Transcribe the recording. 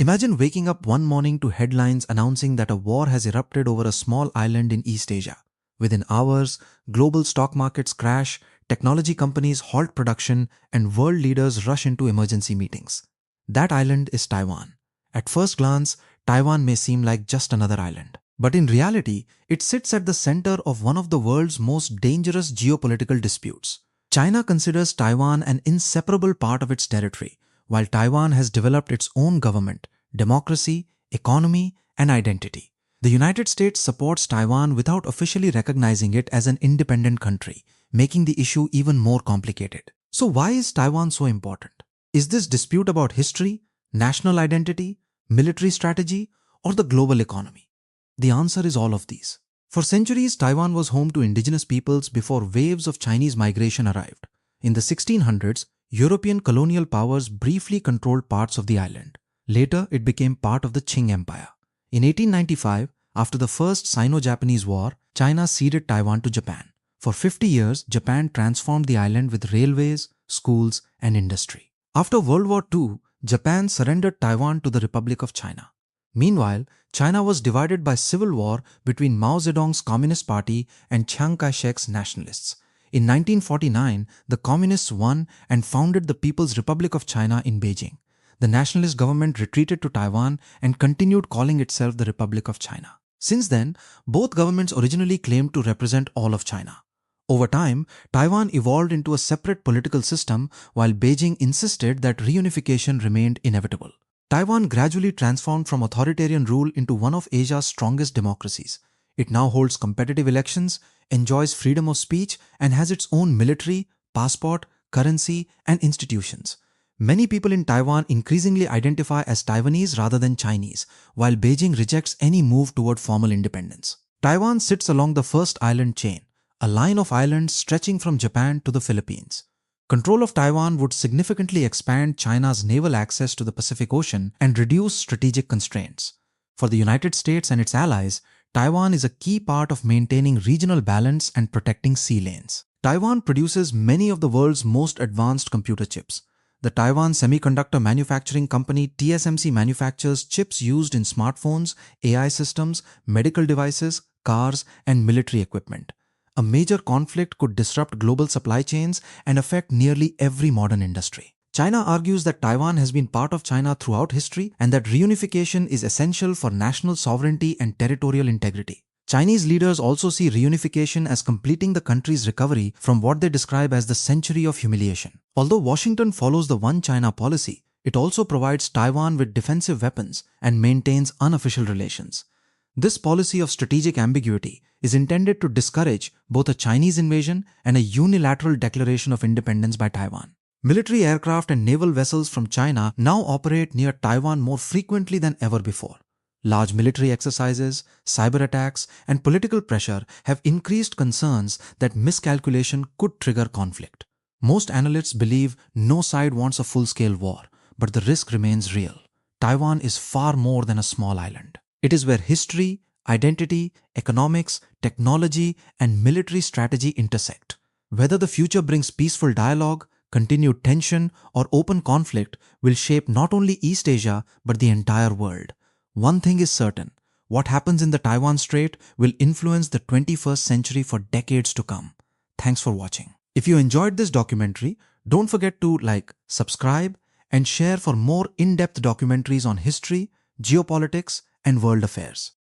Imagine waking up one morning to headlines announcing that a war has erupted over a small island in East Asia. Within hours, global stock markets crash, technology companies halt production, and world leaders rush into emergency meetings. That island is Taiwan. At first glance, Taiwan may seem like just another island. But in reality, it sits at the center of one of the world's most dangerous geopolitical disputes. China considers Taiwan an inseparable part of its territory, while Taiwan has developed its own government, democracy, economy, and identity. The United States supports Taiwan without officially recognizing it as an independent country, making the issue even more complicated. So why is Taiwan so important? Is this dispute about history, national identity, military strategy, or the global economy? The answer is all of these. For centuries, Taiwan was home to indigenous peoples before waves of Chinese migration arrived. In the 1600s, European colonial powers briefly controlled parts of the island. Later, it became part of the Qing Empire. In 1895, after the First Sino-Japanese War, China ceded Taiwan to Japan. For 50 years, Japan transformed the island with railways, schools, and industry. After World War II, Japan surrendered Taiwan to the Republic of China. Meanwhile, China was divided by civil war between Mao Zedong's Communist Party and Chiang Kai-shek's nationalists. In 1949, the Communists won and founded the People's Republic of China in Beijing. The nationalist government retreated to Taiwan and continued calling itself the Republic of China. Since then, both governments originally claimed to represent all of China. Over time, Taiwan evolved into a separate political system while Beijing insisted that reunification remained inevitable. Taiwan gradually transformed from authoritarian rule into one of Asia's strongest democracies. It now holds competitive elections, enjoys freedom of speech, and has its own military, passport, currency, and institutions. Many people in Taiwan increasingly identify as Taiwanese rather than Chinese, while Beijing rejects any move toward formal independence. Taiwan sits along the first island chain, a line of islands stretching from Japan to the Philippines. Control of Taiwan would significantly expand China's naval access to the Pacific Ocean and reduce strategic constraints. For the United States and its allies, Taiwan is a key part of maintaining regional balance and protecting sea lanes. Taiwan produces many of the world's most advanced computer chips. The Taiwan Semiconductor Manufacturing Company TSMC manufactures chips used in smartphones, AI systems, medical devices, cars, and military equipment. A major conflict could disrupt global supply chains and affect nearly every modern industry. China argues that Taiwan has been part of China throughout history and that reunification is essential for national sovereignty and territorial integrity. Chinese leaders also see reunification as completing the country's recovery from what they describe as the century of humiliation. Although Washington follows the One China policy, it also provides Taiwan with defensive weapons and maintains unofficial relations. This policy of strategic ambiguity is intended to discourage both a Chinese invasion and a unilateral declaration of independence by Taiwan. Military aircraft and naval vessels from China now operate near Taiwan more frequently than ever before. Large military exercises, cyber attacks, and political pressure have increased concerns that miscalculation could trigger conflict. Most analysts believe no side wants a full-scale war, but the risk remains real. Taiwan is far more than a small island. It is where history, identity, economics, technology, and military strategy intersect. Whether the future brings peaceful dialogue, continued tension, or open conflict will shape not only East Asia but the entire world. One thing is certain, what happens in the Taiwan Strait will influence the 21st century for decades to come. Thanks for watching. If you enjoyed this documentary, don't forget to like, subscribe, and share for more in-depth documentaries on history, geopolitics, and world affairs.